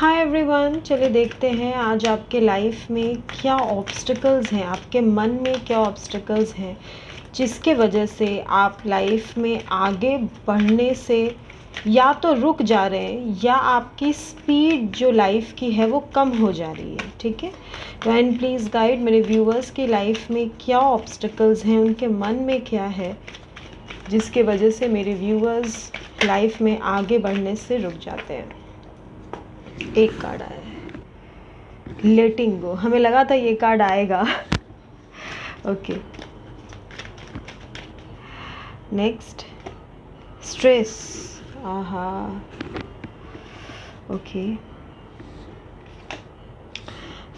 Hi everyone, चलिए देखते हैं आज आपके लाइफ में क्या ऑब्स्टिकल्स हैं, आपके मन में क्या ऑब्स्टिकल्स हैं जिसके वजह से आप लाइफ में आगे बढ़ने से या तो रुक जा रहे हैं या आपकी स्पीड जो लाइफ की है वो कम हो जा रही है। ठीक है, तो एंड प्लीज़ गाइड मेरे व्यूअर्स की लाइफ में क्या ऑब्स्टिकल्स हैं, उनके मन में क्या है जिसके वजह से मेरे व्यूअर्स लाइफ में आगे बढ़ने से रुक जाते हैं। एक कार्ड आया है, लेटिंग गो। हमें लगा था ये कार्ड आएगा। Okay, next stress. आहा, ओके,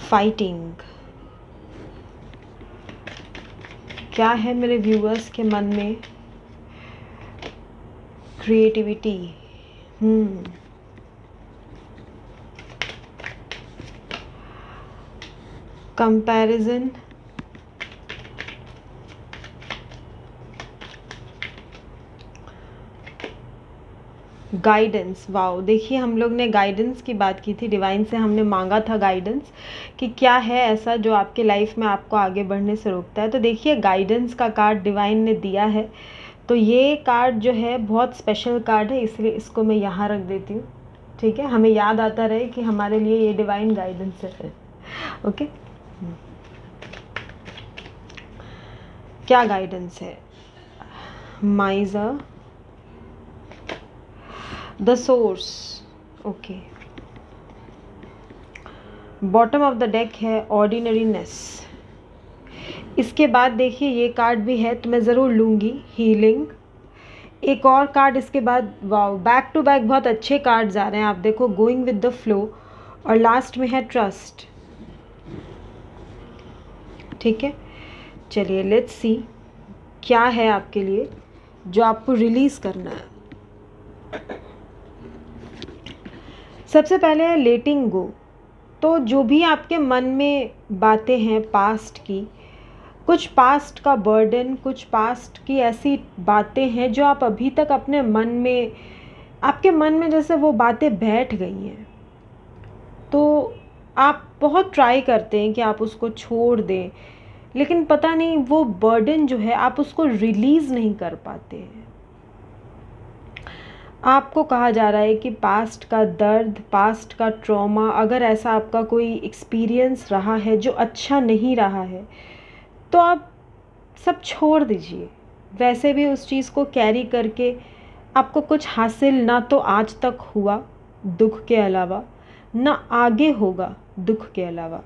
फाइटिंग। क्या है मेरे व्यूअर्स के मन में? क्रिएटिविटी। Comparison, guidance. वाओ, देखिए हम लोग ने गाइडेंस की बात की थी, डिवाइन से हमने मांगा था गाइडेंस कि क्या है ऐसा जो आपके लाइफ में आपको आगे बढ़ने से रोकता है। तो देखिए गाइडेंस का कार्ड डिवाइन ने दिया है। तो ये कार्ड जो है बहुत स्पेशल कार्ड है, इसलिए इसको मैं यहाँ रख देती हूँ। ठीक है, हमें याद आता रहे कि हमारे लिए ये डिवाइन गाइडेंस है। ओके, क्या गाइडेंस है? माइजर, the source. Okay, bottom of the deck है ऑर्डिनरीनेस। इसके बाद देखिए ये कार्ड भी है तो मैं ज़रूर लूँगी, हीलिंग। एक और कार्ड इसके बाद। वाओ, बैक टू बैक बहुत अच्छे कार्ड्स आ रहे हैं। आप देखो, गोइंग विद द फ्लो, और लास्ट में है ट्रस्ट। ठीक है, चलिए लेट्स सी क्या है आपके लिए जो आपको रिलीज़ करना है। सबसे पहले है लेटिंग गो। तो जो भी आपके मन में बातें हैं पास्ट की, कुछ पास्ट का बर्डन, कुछ पास्ट की ऐसी बातें हैं जो आप अभी तक अपने मन में, आपके मन में जैसे वो बातें बैठ गई हैं, तो आप बहुत ट्राई करते हैं कि आप उसको छोड़ दें, लेकिन पता नहीं वो बर्डन जो है आप उसको रिलीज़ नहीं कर पाते हैं। आपको कहा जा रहा है कि पास्ट का दर्द, पास्ट का ट्रॉमा, अगर ऐसा आपका कोई एक्सपीरियंस रहा है जो अच्छा नहीं रहा है, तो आप सब छोड़ दीजिए। वैसे भी उस चीज़ को कैरी करके आपको कुछ हासिल ना तो आज तक हुआ दुख के अलावा, ना आगे होगा दुख के अलावा।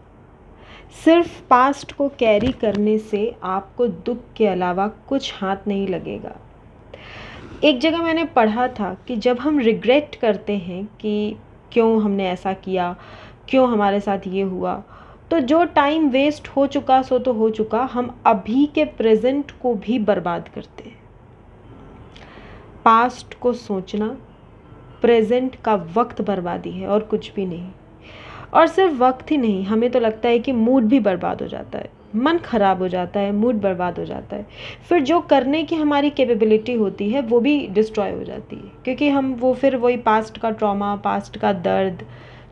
सिर्फ पास्ट को कैरी करने से आपको दुख के अलावा कुछ हाथ नहीं लगेगा। एक जगह मैंने पढ़ा था कि जब हम रिग्रेट करते हैं कि क्यों हमने ऐसा किया, क्यों हमारे साथ ये हुआ, तो जो टाइम वेस्ट हो चुका सो तो हो चुका, हम अभी के प्रेजेंट को भी बर्बाद करते हैं। पास्ट को सोचना प्रेजेंट का वक्त बर्बादी है और कुछ भी नहीं। और सिर्फ वक्त ही नहीं, हमें तो लगता है कि मूड भी बर्बाद हो जाता है, मन ख़राब हो जाता है, मूड बर्बाद हो जाता है। फिर जो करने की हमारी कैपेबिलिटी होती है वो भी डिस्ट्रॉय हो जाती है, क्योंकि हम वो फिर वही पास्ट का ट्रॉमा, पास्ट का दर्द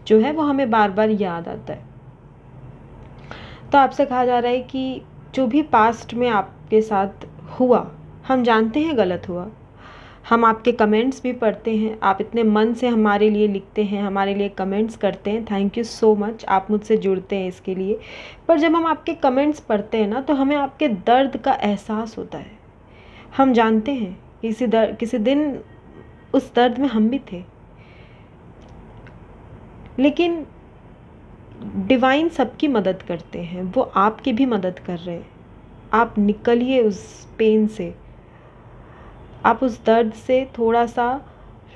जो है वो हमें बार बार याद आता है। तो आपसे कहा जा रहा है कि जो भी पास्ट में आपके साथ हुआ, हम जानते हैं गलत हुआ, हम आपके कमेंट्स भी पढ़ते हैं, आप इतने मन से हमारे लिए लिखते हैं, हमारे लिए कमेंट्स करते हैं, थैंक यू सो मच, आप मुझसे जुड़ते हैं इसके लिए। पर जब हम आपके कमेंट्स पढ़ते हैं ना, तो हमें आपके दर्द का एहसास होता है। हम जानते हैं किसी दिन उस दर्द में हम भी थे, लेकिन डिवाइन सबकी मदद करते हैं, वो आपकी भी मदद कर रहे हैं। आप निकलिए उस पेन से, आप उस दर्द से थोड़ा सा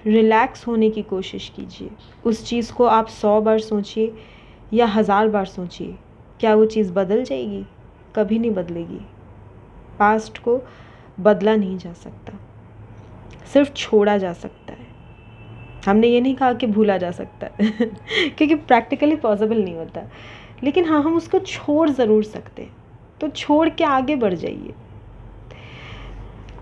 रिलैक्स होने की कोशिश कीजिए। उस चीज़ को आप 100 बार सोचिए या 1000 बार सोचिए, क्या वो चीज़ बदल जाएगी? कभी नहीं बदलेगी। पास्ट को बदला नहीं जा सकता, सिर्फ छोड़ा जा सकता है। हमने ये नहीं कहा कि भूला जा सकता है क्योंकि प्रैक्टिकली पॉसिबल नहीं होता, लेकिन हाँ, हम उसको छोड़ ज़रूर सकते हैं। तो छोड़ के आगे बढ़ जाइए।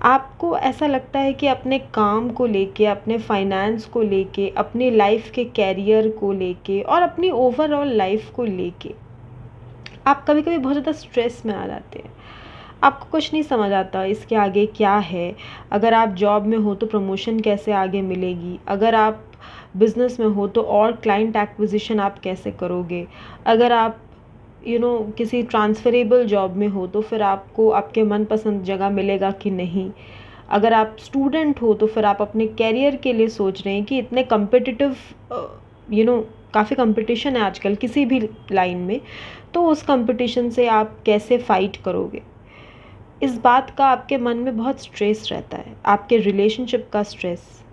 आपको ऐसा लगता है कि अपने काम को लेके, अपने फाइनेंस को लेके, अपनी लाइफ के कैरियर को लेके और अपनी ओवरऑल लाइफ को लेके आप कभी कभी बहुत ज़्यादा स्ट्रेस में आ जाते हैं। आपको कुछ नहीं समझ आता इसके आगे क्या है। अगर आप जॉब में हो तो प्रमोशन कैसे आगे मिलेगी, अगर आप बिज़नेस में हो तो और क्लाइंट एक्विजिशन आप कैसे करोगे, अगर आप किसी ट्रांसफरेबल जॉब में हो तो फिर आपको आपके मनपसंद जगह मिलेगा कि नहीं, अगर आप स्टूडेंट हो तो फिर आप अपने कैरियर के लिए सोच रहे हैं कि इतने कम्पिटिटिव काफ़ी कंपटीशन है आजकल किसी भी लाइन में, तो उस कंपटीशन से आप कैसे फ़ाइट करोगे। इस बात का आपके मन में बहुत स्ट्रेस रहता है, आपके रिलेशनशिप का स्ट्रेस,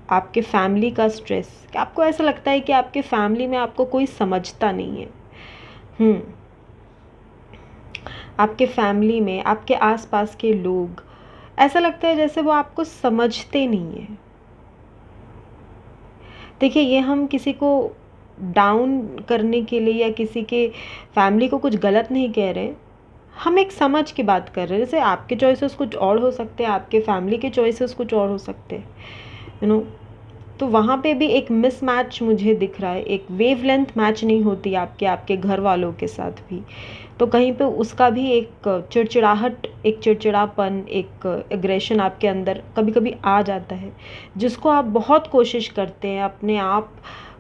आपके फैमिली का स्ट्रेस, कि आपको ऐसा लगता है कि आपके फैमिली में आपको कोई समझता नहीं है। आपके फैमिली में आपके आसपास के लोग, ऐसा लगता है जैसे वो आपको समझते नहीं हैं। देखिए, ये हम किसी को डाउन करने के लिए या किसी के फैमिली को कुछ गलत नहीं कह रहे, हम एक समझ की बात कर रहे हैं। जैसे आपके चॉइसेस कुछ और हो सकते हैं, आपके फैमिली के चॉइसेस कुछ और हो सकते हैं, तो वहाँ पे भी एक मिसमैच मुझे दिख रहा है, एक वेवलेंथ मैच नहीं होती आपके घर वालों के साथ भी, तो कहीं पे उसका भी एक चिड़चिड़ाहट, एक चिड़चिड़ापन, एक एग्रेशन आपके अंदर कभी कभी आ जाता है, जिसको आप बहुत कोशिश करते हैं अपने आप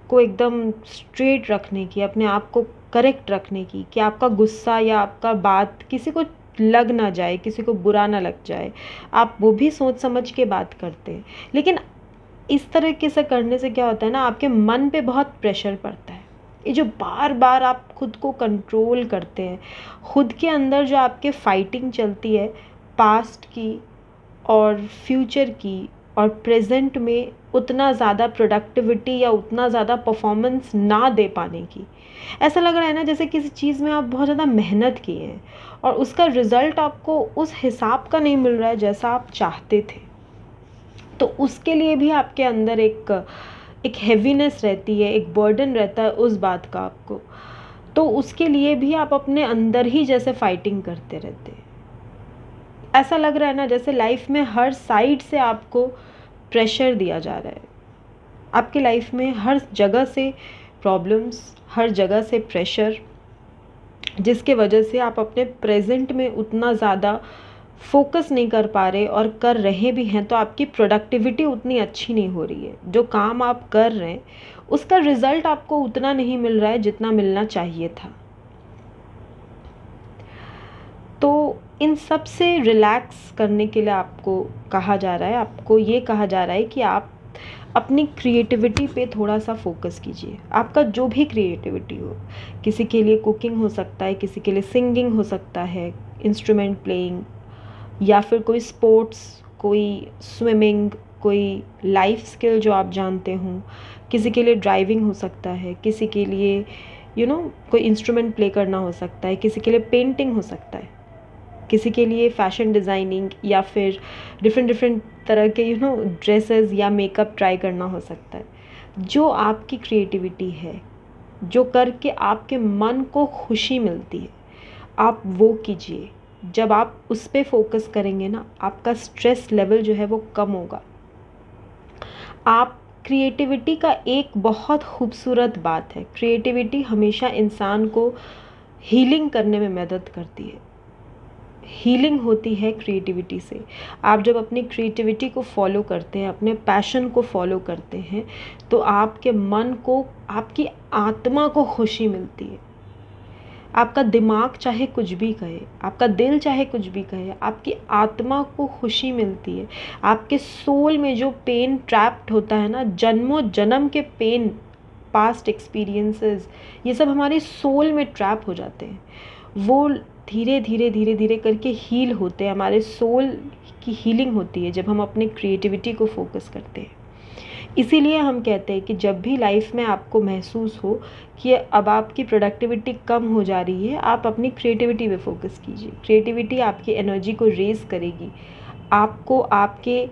को एकदम स्ट्रेट रखने की, अपने आप को करेक्ट रखने की, कि आपका गुस्सा या आपका बात किसी को लग ना जाए, किसी को बुरा ना लग जाए। आप वो भी सोच समझ के बात करते हैं, लेकिन इस तरीके से करने से क्या होता है ना, आपके मन पे बहुत प्रेशर पड़ता है। ये जो बार बार आप खुद को कंट्रोल करते हैं, खुद के अंदर जो आपके फाइटिंग चलती है पास्ट की और फ्यूचर की और प्रेजेंट में उतना ज़्यादा प्रोडक्टिविटी या उतना ज़्यादा परफॉर्मेंस ना दे पाने की, ऐसा लग रहा है ना जैसे किसी चीज़ में आप बहुत ज़्यादा मेहनत किए हैं और उसका रिज़ल्ट आपको उस हिसाब का नहीं मिल रहा है जैसा आप चाहते थे। तो उसके लिए भी आपके अंदर एक हैवीनेस रहती है, एक बर्डन रहता है उस बात का आपको। तो उसके लिए भी आप अपने अंदर ही जैसे फाइटिंग करते रहते हैं। ऐसा लग रहा है ना जैसे लाइफ में हर साइड से आपको प्रेशर दिया जा रहा है, आपकी लाइफ में हर जगह से प्रॉब्लम्स, हर जगह से प्रेशर, जिसके वजह से आप अपने प्रेजेंट में उतना ज़्यादा फोकस नहीं कर पा रहे, और कर रहे भी हैं तो आपकी प्रोडक्टिविटी उतनी अच्छी नहीं हो रही है। जो काम आप कर रहे हैं उसका रिज़ल्ट आपको उतना नहीं मिल रहा है जितना मिलना चाहिए था। तो इन सब से रिलैक्स करने के लिए आपको कहा जा रहा है, आपको ये कहा जा रहा है कि आप अपनी क्रिएटिविटी पे थोड़ा सा फोकस कीजिए। आपका जो भी क्रिएटिविटी हो, किसी के लिए कुकिंग हो सकता है, किसी के लिए सिंगिंग हो सकता है, इंस्ट्रूमेंट प्लेइंग, या फिर कोई स्पोर्ट्स, कोई स्विमिंग, कोई लाइफ स्किल जो आप जानते हों, किसी के लिए ड्राइविंग हो सकता है, किसी के लिए कोई इंस्ट्रूमेंट प्ले करना हो सकता है, किसी के लिए पेंटिंग हो सकता है, किसी के लिए फैशन डिज़ाइनिंग या फिर डिफरेंट डिफरेंट तरह के ड्रेसेस या मेकअप ट्राई करना हो सकता है। जो आपकी क्रिएटिविटी है, जो करके आपके मन को खुशी मिलती है, आप वो कीजिए। जब आप उस पर फोकस करेंगे ना, आपका स्ट्रेस लेवल जो है वो कम होगा। आप क्रिएटिविटी का एक बहुत खूबसूरत बात है, क्रिएटिविटी हमेशा इंसान को हीलिंग करने में मदद करती है। हीलिंग होती है क्रिएटिविटी से। आप जब अपनी क्रिएटिविटी को फॉलो करते हैं, अपने पैशन को फॉलो करते हैं, तो आपके मन को, आपकी आत्मा को खुशी मिलती है। आपका दिमाग चाहे कुछ भी कहे, आपका दिल चाहे कुछ भी कहे, आपकी आत्मा को खुशी मिलती है। आपके सोल में जो पेन ट्रैप्ड होता है ना, जन्मों जन्म के पेन, पास्ट एक्सपीरियंसेस, ये सब हमारे सोल में ट्रैप हो जाते हैं। वो धीरे धीरे धीरे धीरे करके हील होते हैं। हमारे सोल की हीलिंग होती है जब हम अपने क्रिएटिविटी को फोकस करते हैं। इसीलिए हम कहते हैं कि जब भी लाइफ में आपको महसूस हो कि अब आपकी प्रोडक्टिविटी कम हो जा रही है, आप अपनी क्रिएटिविटी पे फोकस कीजिए। क्रिएटिविटी आपकी एनर्जी को रेज़ करेगी, आपको आपके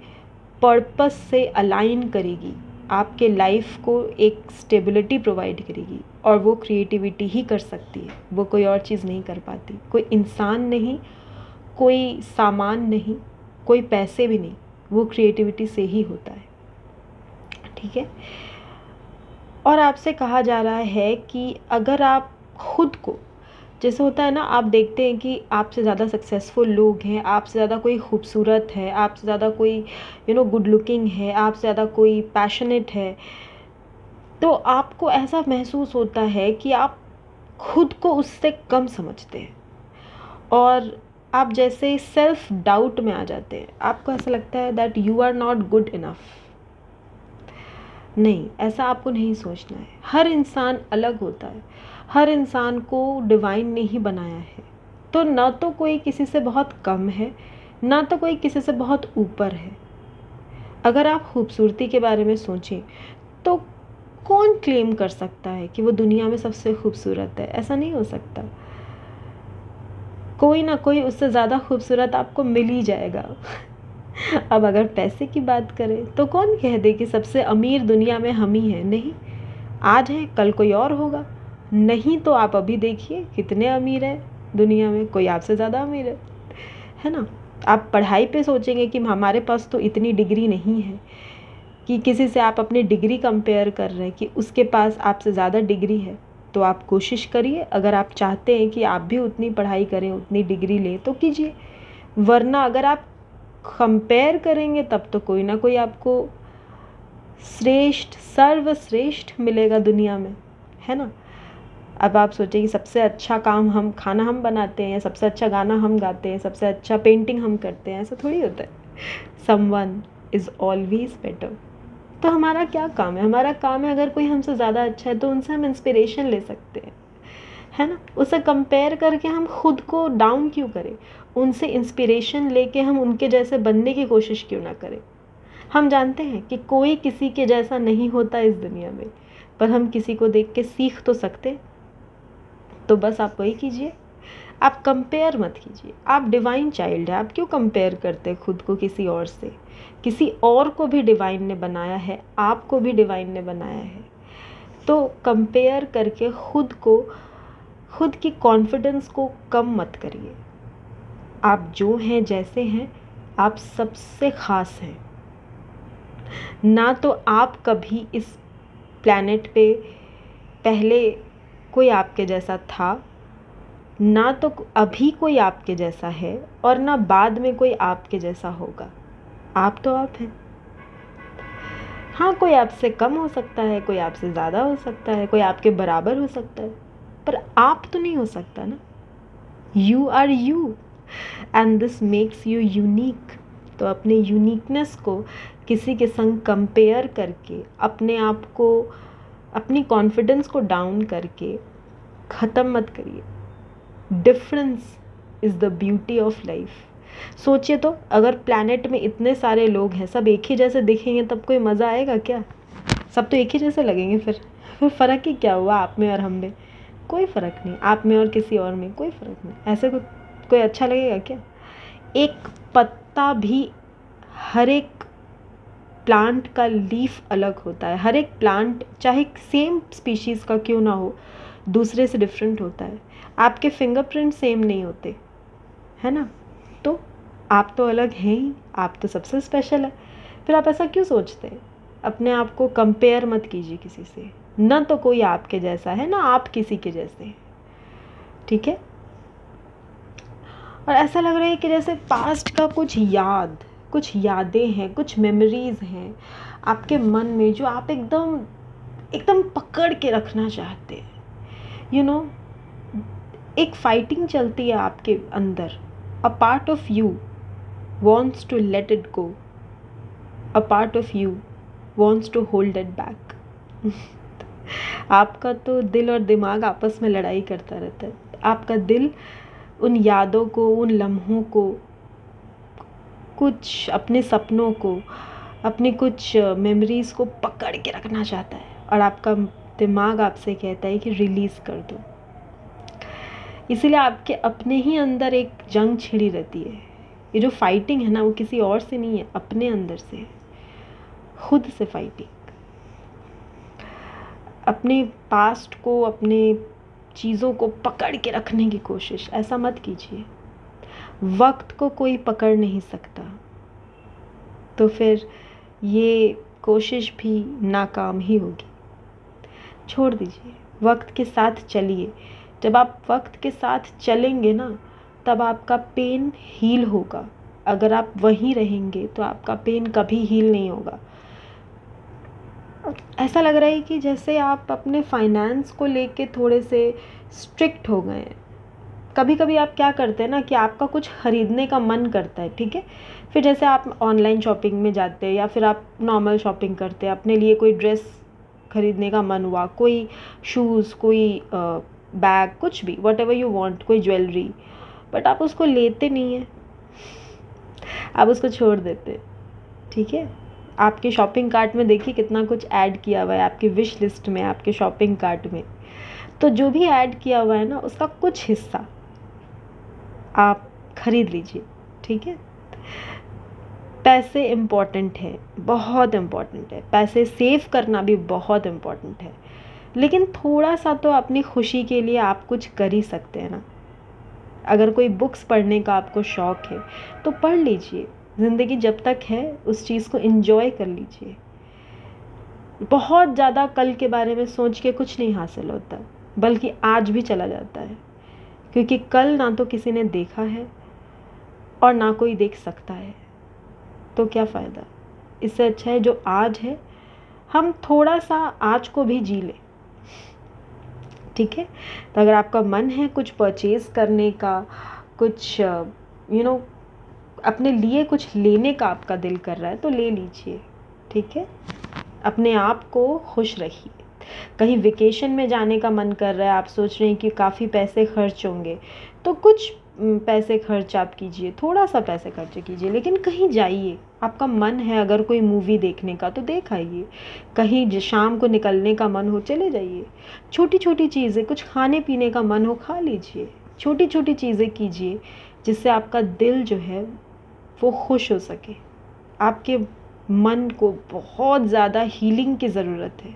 पर्पस से अलाइन करेगी, आपके लाइफ को एक स्टेबिलिटी प्रोवाइड करेगी। और वो क्रिएटिविटी ही कर सकती है, वो कोई और चीज़ नहीं कर पाती। कोई इंसान नहीं, कोई सामान नहीं, कोई पैसे भी नहीं, वो क्रिएटिविटी से ही होता है। ठीक है। और आपसे कहा जा रहा है कि अगर आप खुद को, जैसे होता है ना, आप देखते हैं कि आपसे ज़्यादा सक्सेसफुल लोग हैं, आपसे ज़्यादा कोई खूबसूरत है, आपसे ज़्यादा कोई गुड लुकिंग है, आपसे ज़्यादा कोई पैशनेट है, तो आपको ऐसा महसूस होता है कि आप खुद को उससे कम समझते हैं और आप जैसे सेल्फ डाउट में आ जाते हैं। आपको ऐसा लगता है that you are not good enough. नहीं, ऐसा आपको नहीं सोचना है। हर इंसान अलग होता है, हर इंसान को डिवाइन ने ही बनाया है। तो ना तो कोई किसी से बहुत कम है, ना तो कोई किसी से बहुत ऊपर है। अगर आप खूबसूरती के बारे में सोचें तो कौन क्लेम कर सकता है कि वो दुनिया में सबसे खूबसूरत है? ऐसा नहीं हो सकता। कोई ना कोई उससे ज़्यादा खूबसूरत आपको मिल ही जाएगा। अब अगर पैसे की बात करें तो कौन कह दे कि सबसे अमीर दुनिया में हम ही हैं? नहीं, आज है कल कोई और होगा। नहीं तो आप अभी देखिए कितने अमीर हैं दुनिया में, कोई आपसे ज़्यादा अमीर है ना। आप पढ़ाई पे सोचेंगे कि हमारे पास तो इतनी डिग्री नहीं है, कि किसी से आप अपनी डिग्री कंपेयर कर रहे हैं कि उसके पास आपसे ज़्यादा डिग्री है, तो आप कोशिश करिए। अगर आप चाहते हैं कि आप भी उतनी पढ़ाई करें, उतनी डिग्री लें, तो कीजिए। वरना अगर आप कंपेयर करेंगे तब तो कोई ना कोई आपको श्रेष्ठ, सर्वश्रेष्ठ मिलेगा दुनिया में, है ना। अब आप सोचिए कि सबसे अच्छा खाना हम बनाते हैं, या सबसे अच्छा गाना हम गाते हैं, सबसे अच्छा पेंटिंग हम करते हैं, ऐसा थोड़ी होता है। Someone is always better. तो हमारा क्या काम है? हमारा काम है, अगर कोई हमसे ज़्यादा अच्छा है तो उनसे हम इंस्पिरेशन ले सकते हैं, है ना। उसे कंपेयर करके हम खुद को डाउन क्यों करें? उनसे इंस्पिरेशन लेके हम उनके जैसे बनने की कोशिश क्यों ना करें? हम जानते हैं कि कोई किसी के जैसा नहीं होता इस दुनिया में, पर हम किसी को देख के सीख तो सकते। तो बस आप वही कीजिए, आप कंपेयर मत कीजिए। आप डिवाइन चाइल्ड है, आप क्यों कंपेयर करते हैं खुद को किसी और से? किसी और को भी डिवाइन ने बनाया है, आपको भी डिवाइन ने बनाया है। तो कंपेयर करके खुद की कॉन्फिडेंस को कम मत करिए। आप जो हैं, जैसे हैं, आप सबसे ख़ास हैं। ना तो आप कभी इस प्लैनेट पे पहले कोई आपके जैसा था, ना तो अभी कोई आपके जैसा है, और ना बाद में कोई आपके जैसा होगा। आप तो आप हैं। हाँ, कोई आपसे कम हो सकता है, कोई आपसे ज़्यादा हो सकता है, कोई आपके बराबर हो सकता है, पर आप तो नहीं हो सकता ना। You are you and this makes you unique. तो अपने यूनिकनेस को किसी के संग कंपेयर करके, अपने आप को, अपनी कॉन्फिडेंस को डाउन करके ख़त्म मत करिए। Difference is the beauty of life. सोचिए तो, अगर प्लैनेट में इतने सारे लोग हैं, सब एक ही जैसे दिखेंगे, तब कोई मज़ा आएगा क्या? सब तो एक ही जैसे लगेंगे। फिर फ़र्क ही क्या हुआ आप में और हम में? कोई फ़र्क नहीं। आप में और किसी और में कोई फ़र्क नहीं। ऐसे कोई अच्छा लगेगा क्या? एक पत्ता भी, हर एक प्लांट का लीफ अलग होता है। हर एक प्लांट, चाहे सेम स्पीशीज़ का क्यों ना हो, दूसरे से डिफरेंट होता है। आपके फिंगरप्रिंट सेम नहीं होते, है ना। तो आप तो अलग हैं ही, आप तो सबसे स्पेशल है। फिर आप ऐसा क्यों सोचते हैं? अपने आप को कंपेयर मत कीजिए किसी से। ना तो कोई आपके जैसा है, ना आप किसी के जैसे हैं। ठीक है। और ऐसा लग रहा है कि जैसे पास्ट का कुछ यादें हैं, कुछ मेमोरीज़ हैं आपके मन में, जो आप एकदम एकदम पकड़ के रखना चाहते हैं। यू नो, एक फाइटिंग चलती है आपके अंदर। A part of you wants to let it go, a part of you wants to hold it back. आपका तो दिल और दिमाग आपस में लड़ाई करता रहता है। आपका दिल उन यादों को, उन लम्हों को, कुछ अपने सपनों को, अपनी कुछ मेमोरीज़ को पकड़ के रखना चाहता है, और आपका दिमाग आपसे कहता है कि रिलीज़ कर दो। इसीलिए आपके अपने ही अंदर एक जंग छिड़ी रहती है। ये जो फाइटिंग है ना, वो किसी और से नहीं है, अपने अंदर से है, खुद से फाइटिंग। अपने पास्ट को, अपने चीज़ों को पकड़ के रखने की कोशिश ऐसा मत कीजिए। वक्त को कोई पकड़ नहीं सकता, तो फिर ये कोशिश भी नाकाम ही होगी। छोड़ दीजिए, वक्त के साथ चलिए। जब आप वक्त के साथ चलेंगे ना, तब आपका पेन हील होगा। अगर आप वहीं रहेंगे तो आपका पेन कभी हील नहीं होगा। ऐसा लग रहा है कि जैसे आप अपने फाइनेंस को लेके थोड़े से स्ट्रिक्ट हो गए हैं। कभी कभी आप क्या करते हैं ना कि आपका कुछ ख़रीदने का मन करता है, ठीक है, फिर जैसे आप ऑनलाइन शॉपिंग में जाते हैं या फिर आप नॉर्मल शॉपिंग करते हैं, अपने लिए कोई ड्रेस खरीदने का मन हुआ, कोई शूज़, कोई बैग, कुछ भी, वट एवर यू वॉन्ट, कोई ज्वेलरी, बट आप उसको लेते नहीं हैं, आप उसको छोड़ देते हैं, ठीक है। आपके शॉपिंग कार्ट में देखिए कितना कुछ ऐड किया हुआ है, आपकी विश लिस्ट में, आपके शॉपिंग कार्ट में। तो जो भी ऐड किया हुआ है ना, उसका कुछ हिस्सा आप खरीद लीजिए, ठीक है। पैसे इम्पॉर्टेंट है, बहुत इम्पॉर्टेंट है, पैसे सेव करना भी बहुत इम्पॉर्टेंट है, लेकिन थोड़ा सा तो अपनी खुशी के लिए आप कुछ कर ही सकते हैं ना। अगर कोई बुक्स पढ़ने का आपको शौक़ है तो पढ़ लीजिए। ज़िंदगी जब तक है उस चीज़ को एंजॉय कर लीजिए। बहुत ज़्यादा कल के बारे में सोच के कुछ नहीं हासिल होता, बल्कि आज भी चला जाता है, क्योंकि कल ना तो किसी ने देखा है और ना कोई देख सकता है। तो क्या फ़ायदा। इससे अच्छा है जो आज है, हम थोड़ा सा आज को भी जी लें, ठीक है। तो अगर आपका मन है कुछ परचेज़ करने का, कुछ अपने लिए कुछ लेने का आपका दिल कर रहा है, तो ले लीजिए, ठीक है। अपने आप को खुश रखिए। कहीं वेकेशन में जाने का मन कर रहा है, आप सोच रहे हैं कि काफ़ी पैसे खर्च होंगे, तो कुछ पैसे खर्च आप कीजिए, थोड़ा सा पैसे खर्च कीजिए, लेकिन कहीं जाइए। आपका मन है अगर कोई मूवी देखने का तो देख आइए, कहीं शाम को निकलने का मन हो चले जाइए। छोटी छोटी चीज़ें, कुछ खाने पीने का मन हो खा लीजिए, छोटी छोटी चीज़ें कीजिए जिससे आपका दिल जो है वो खुश हो सके। आपके मन को बहुत ज़्यादा हीलिंग की ज़रूरत है।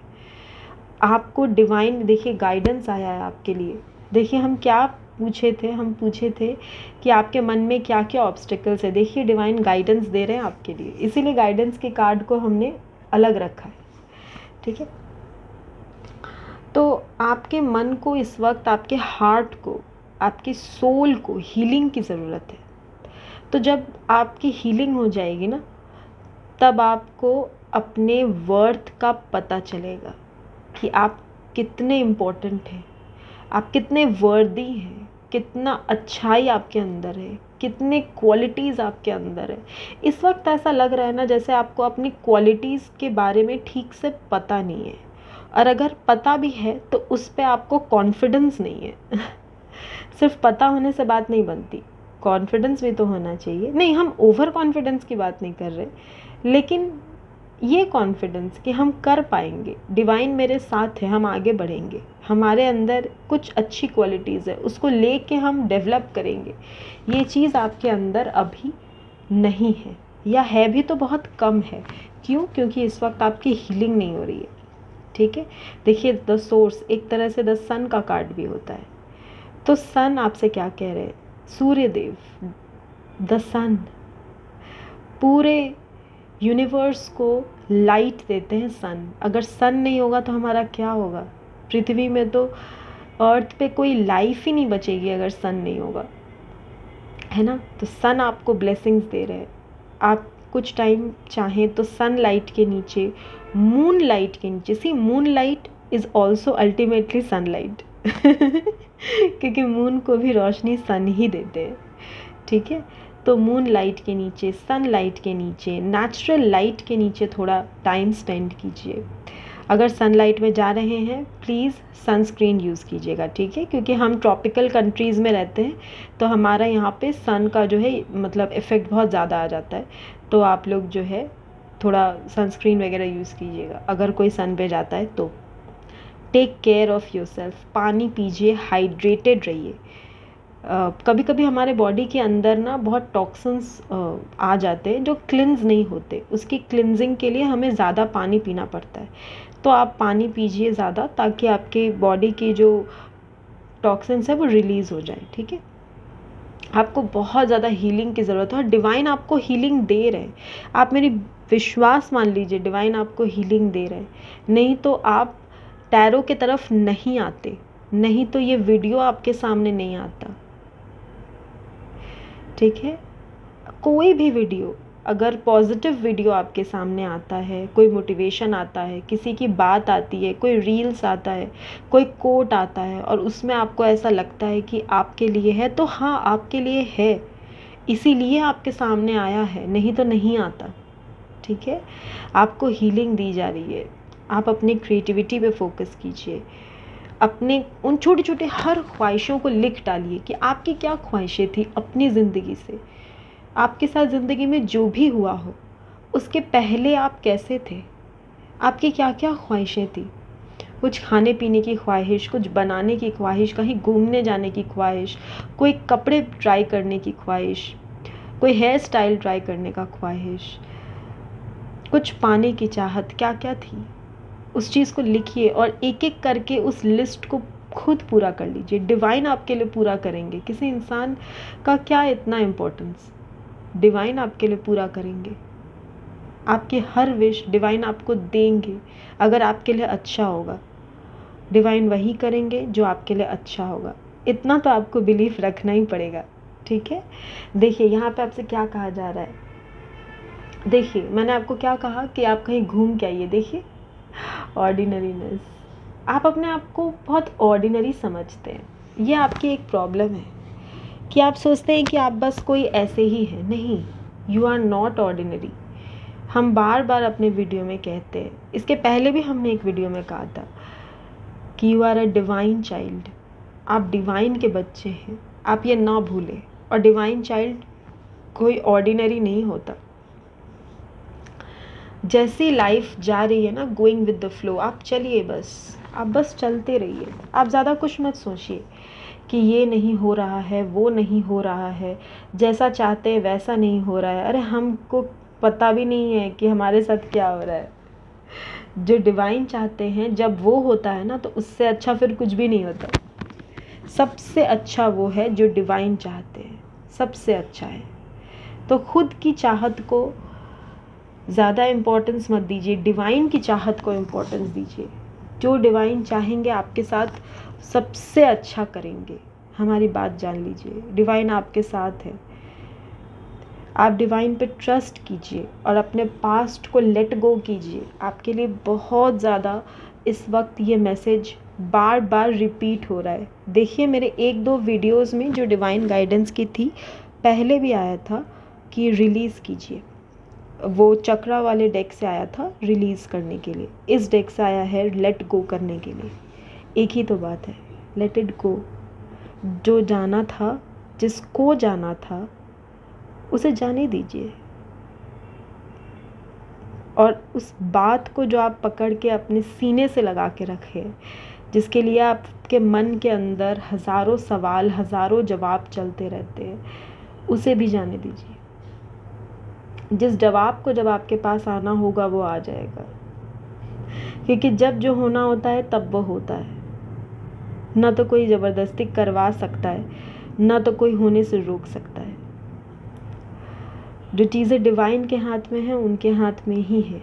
आपको डिवाइन देखिए गाइडेंस आया है आपके लिए। देखिए हम क्या पूछे थे, हम पूछे थे कि आपके मन में क्या क्या ऑब्स्टिकल्स है। देखिए डिवाइन गाइडेंस दे रहे हैं आपके लिए, इसीलिए गाइडेंस के कार्ड को हमने अलग रखा है, ठीक है। तो आपके मन को इस वक्त, आपके हार्ट को, आपके सोल को हीलिंग की ज़रूरत है। तो जब आपकी हीलिंग हो जाएगी ना, तब आपको अपने वर्थ का पता चलेगा कि आप कितने इम्पोर्टेंट हैं, आप कितने वर्दी हैं, कितना अच्छाई आपके अंदर है, कितने क्वालिटीज़ आपके अंदर है। इस वक्त ऐसा लग रहा है ना जैसे आपको अपनी क्वालिटीज़ के बारे में ठीक से पता नहीं है, और अगर पता भी है तो उस पर आपको कॉन्फिडेंस नहीं है। सिर्फ पता होने से बात नहीं बनती, कॉन्फिडेंस भी तो होना चाहिए। नहीं, हम ओवर कॉन्फिडेंस की बात नहीं कर रहे, लेकिन ये कॉन्फिडेंस कि हम कर पाएंगे, डिवाइन मेरे साथ है, हम आगे बढ़ेंगे, हमारे अंदर कुछ अच्छी क्वालिटीज़ है, उसको लेके हम डेवलप करेंगे। ये चीज़ आपके अंदर अभी नहीं है, या है भी तो बहुत कम है। क्यों? क्योंकि इस वक्त आपकी हीलिंग नहीं हो रही है, ठीक है। देखिए द सोर्स एक तरह से द सन का कार्ड भी होता है। तो सन आपसे क्या कह रहे हैं? सूर्य देव, द सन पूरे यूनिवर्स को लाइट देते हैं सन। अगर सन नहीं होगा तो हमारा क्या होगा? पृथ्वी में तो, अर्थ पे कोई लाइफ ही नहीं बचेगी अगर सन नहीं होगा, है ना। तो सन आपको ब्लेसिंग्स दे रहे हैं। आप कुछ टाइम चाहें तो सन लाइट के नीचे, मून लाइट के नीचे, see moonlight is also ultimately sunlight, क्योंकि मून को भी रोशनी सन ही देते हैं, ठीक है। तो मून लाइट के नीचे, सन लाइट के नीचे, नेचुरल लाइट के नीचे थोड़ा टाइम स्पेंड कीजिए। अगर सनलाइट में जा रहे हैं प्लीज़ सनस्क्रीन यूज़ कीजिएगा, ठीक है, क्योंकि हम ट्रॉपिकल कंट्रीज़ में रहते हैं, तो हमारा यहाँ पे सन का जो है मतलब इफ़ेक्ट बहुत ज़्यादा आ जाता है। तो आप लोग जो है थोड़ा सनस्क्रीन वगैरह यूज़ कीजिएगा अगर कोई सन पे जाता है तो। टेक केयर ऑफ़ योरसेल्फ, पानी पीजिए, हाइड्रेटेड रहिए। कभी कभी हमारे बॉडी के अंदर ना बहुत टॉक्सिन्स आ जाते हैं जो क्लिन्स नहीं होते, उसकी क्लिनजिंग के लिए हमें ज़्यादा पानी पीना पड़ता है। तो आप पानी पीजिए ज़्यादा, ताकि आपके बॉडी की जो टॉक्सिन्स है वो रिलीज़ हो जाए, ठीक है। आपको बहुत ज़्यादा हीलिंग की ज़रूरत है और डिवाइन आपको हीलिंग दे रहे हैं। आप मेरी विश्वास मान लीजिए, डिवाइन आपको हीलिंग दे रहे हैं। नहीं तो आप टैरो की तरफ नहीं आते, नहीं तो ये वीडियो आपके सामने नहीं आता। ठीक है, कोई भी वीडियो, अगर पॉजिटिव वीडियो आपके सामने आता है, कोई मोटिवेशन आता है, किसी की बात आती है, कोई रील्स आता है, कोई कोट आता है और उसमें आपको ऐसा लगता है कि आपके लिए है, तो हाँ आपके लिए है, इसीलिए आपके सामने आया है, नहीं तो नहीं आता। ठीक है, आपको हीलिंग दी जा रही है। आप अपनी क्रिएटिविटी पे फोकस कीजिए, अपने उन छोटे छोटे हर ख्वाहिशों को लिख डालिए कि आपकी क्या ख्वाहिशें थी अपनी ज़िंदगी से। आपके साथ ज़िंदगी में जो भी हुआ हो, उसके पहले आप कैसे थे, आपकी क्या क्या ख्वाहिशें थी। कुछ खाने पीने की ख्वाहिश, कुछ बनाने की ख्वाहिश, कहीं घूमने जाने की ख्वाहिश, कोई कपड़े ट्राई करने की ख्वाहिश, कोई हेयर स्टाइल ट्राई करने का ख्वाहिश, कुछ पाने की चाहत, क्या क्या थी, उस चीज़ को लिखिए और एक एक करके उस लिस्ट को खुद पूरा कर लीजिए। डिवाइन आपके लिए पूरा करेंगे, किसी इंसान का क्या इतना इम्पोर्टेंस, डिवाइन आपके लिए पूरा करेंगे। आपकी हर विश डिवाइन आपको देंगे, अगर आपके लिए अच्छा होगा। डिवाइन वही करेंगे जो आपके लिए अच्छा होगा, इतना तो आपको बिलीफ रखना ही पड़ेगा। ठीक है, देखिए यहाँ पे आपसे क्या कहा जा रहा है। देखिए मैंने आपको क्या कहा कि आप कहीं घूम के आइए। देखिए ऑर्डिनरीनेस, आप अपने आप को बहुत ऑर्डिनरी समझते हैं। ये आपकी एक प्रॉब्लम है कि आप सोचते हैं कि आप बस कोई ऐसे ही हैं। नहीं, यू आर नॉट ऑर्डिनरी। हम बार बार अपने वीडियो में कहते हैं, इसके पहले भी हमने एक वीडियो में कहा था कि you are a divine child. आप डिवाइन के बच्चे हैं, आप ये ना भूलें। और डिवाइन चाइल्ड कोई ऑर्डिनरी नहीं होता। जैसी लाइफ जा रही है ना, गोइंग विद द फ्लो, आप चलिए बस, आप बस चलते रहिए। आप ज़्यादा कुछ मत सोचिए कि ये नहीं हो रहा है, वो नहीं हो रहा है, जैसा चाहते हैं वैसा नहीं हो रहा है। अरे हमको पता भी नहीं है कि हमारे साथ क्या हो रहा है। जो डिवाइन चाहते हैं जब वो होता है ना, तो उससे अच्छा फिर कुछ भी नहीं होता। सबसे अच्छा वो है जो डिवाइन चाहते हैं, सबसे अच्छा है। तो खुद की चाहत को ज़्यादा इम्पोर्टेंस मत दीजिए, डिवाइन की चाहत को इम्पोर्टेंस दीजिए। जो डिवाइन चाहेंगे आपके साथ सबसे अच्छा करेंगे। हमारी बात जान लीजिए, डिवाइन आपके साथ है। आप डिवाइन पे ट्रस्ट कीजिए और अपने पास्ट को लेट गो कीजिए। आपके लिए बहुत ज़्यादा इस वक्त ये मैसेज बार बार रिपीट हो रहा है। देखिए मेरे एक दो वीडियोस में जो डिवाइन गाइडेंस की थी, पहले भी आया था कि रिलीज़ कीजिए। वो चक्रा वाले डेक से आया था रिलीज़ करने के लिए, इस डेक से आया है लेट गो करने के लिए। एक ही तो बात है, लेट इट गो। जो जाना था, जिसको जाना था, उसे जाने दीजिए। और उस बात को जो आप पकड़ के अपने सीने से लगा के रखे, जिसके लिए आपके मन के अंदर हज़ारों सवाल, हज़ारों जवाब चलते रहते हैं, उसे भी जाने दीजिए। जिस जवाब को जब आपके पास आना होगा वो आ जाएगा, क्योंकि जब जो होना होता है तब वो होता है। ना तो कोई ज़बरदस्ती करवा सकता है, ना तो कोई होने से रोक सकता है। जो चीज़ें डिवाइन के हाथ में हैं उनके हाथ में ही है।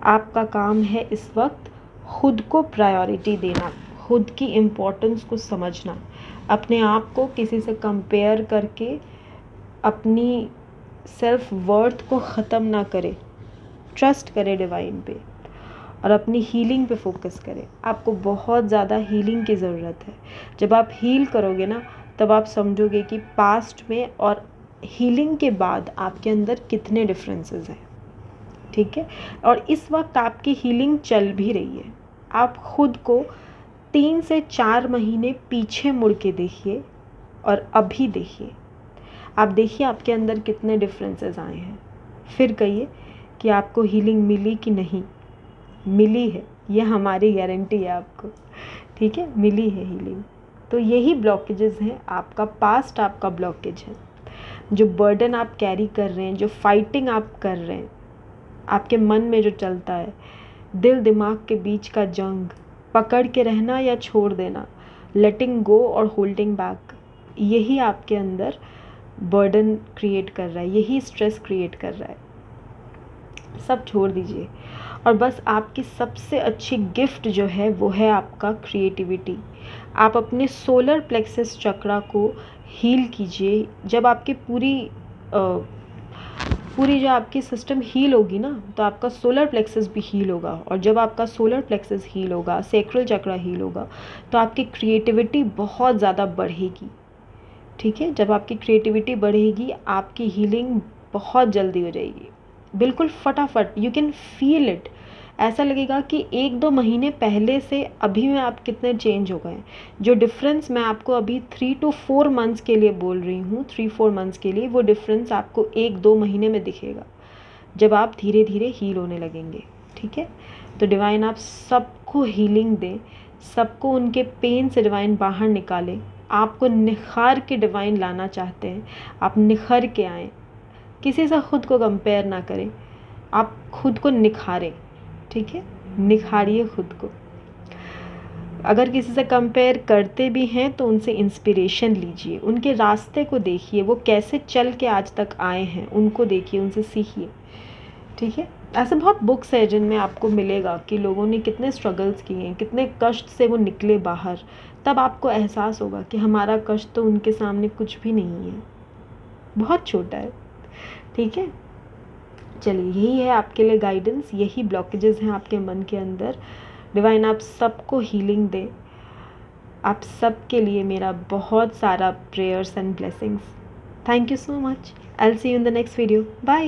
आपका काम है इस वक्त खुद को प्रायोरिटी देना, खुद की इम्पोर्टेंस को समझना, अपने आप को किसी से कंपेयर करके अपनी सेल्फ वर्थ को ख़त्म ना करें। ट्रस्ट करें डिवाइन पे और अपनी हीलिंग पे फोकस करें। आपको बहुत ज़्यादा हीलिंग की ज़रूरत है। जब आप हील करोगे ना, तब आप समझोगे कि पास्ट में और हीलिंग के बाद आपके अंदर कितने डिफरेंसेस हैं। ठीक है, और इस वक्त आपकी हीलिंग चल भी रही है। आप खुद को 3 से 4 महीने पीछे मुड़ के देखिए और अभी देखिए। आप देखिए आपके अंदर कितने डिफरेंसेस आए हैं। फिर कहिए कि आपको हीलिंग मिली कि नहीं। मिली है, ये हमारी गारंटी है आपको। ठीक है, मिली है हीलिंग। तो यही ब्लॉकेजेस हैं, आपका पास्ट आपका ब्लॉकेज है। जो बर्डन आप कैरी कर रहे हैं, जो फाइटिंग आप कर रहे हैं, आपके मन में जो चलता है, दिल दिमाग के बीच का जंग, पकड़ के रहना या छोड़ देना, लेटिंग गो और होल्डिंग बैक, यही आपके अंदर बर्डन क्रिएट कर रहा है, यही स्ट्रेस क्रिएट कर रहा है। सब छोड़ दीजिए और बस आपकी सबसे अच्छी गिफ्ट जो है वो है आपका क्रिएटिविटी। आप अपने सोलर प्लेक्सस चक्रा को हील कीजिए। जब आपकी पूरी जो आपकी सिस्टम हील होगी ना, तो आपका सोलर प्लेक्सस भी हील होगा, और जब आपका सोलर प्लेक्सस हील होगा, सैक्रल चक्रा हील होगा, तो आपकी क्रिएटिविटी बहुत ज़्यादा बढ़ेगी। ठीक है, जब आपकी क्रिएटिविटी बढ़ेगी आपकी हीलिंग बहुत जल्दी हो जाएगी, बिल्कुल फटाफट। You can feel it. ऐसा लगेगा कि 1-2 महीने पहले से अभी में आप कितने चेंज हो गए। जो डिफरेंस मैं आपको अभी 3 to 4 मंथ्स के लिए बोल रही हूँ, 3-4 मंथ्स के लिए, वो डिफरेंस आपको 1-2 महीने में दिखेगा जब आप धीरे धीरे हील होने लगेंगे। ठीक है, तो डिवाइन आप सबको हीलिंग दें, सबको उनके पेन से डिवाइन बाहर निकालें। आपको निखार के डिवाइन लाना चाहते हैं, आप निखर के आएँ। किसी से ख़ुद को कंपेयर ना करें, आप खुद को निखारें। ठीक है, निखारिए खुद को। अगर किसी से कंपेयर करते भी हैं तो उनसे इंस्पिरेशन लीजिए, उनके रास्ते को देखिए, वो कैसे चल के आज तक आए हैं उनको देखिए, उनसे सीखिए। ठीक है, ऐसे बहुत बुक्स है जिनमें आपको मिलेगा कि लोगों ने कितने स्ट्रगल्स किए हैं, कितने कष्ट से वो निकले बाहर। तब आपको एहसास होगा कि हमारा कष्ट तो उनके सामने कुछ भी नहीं है, बहुत छोटा है। ठीक है, चलिए, यही है आपके लिए गाइडेंस, यही ब्लॉकेजेस हैं आपके मन के अंदर। डिवाइन आप सबको हीलिंग दे। आप सबके लिए मेरा बहुत सारा prayers and blessings. Thank you so much. I will see you in the next video. Bye.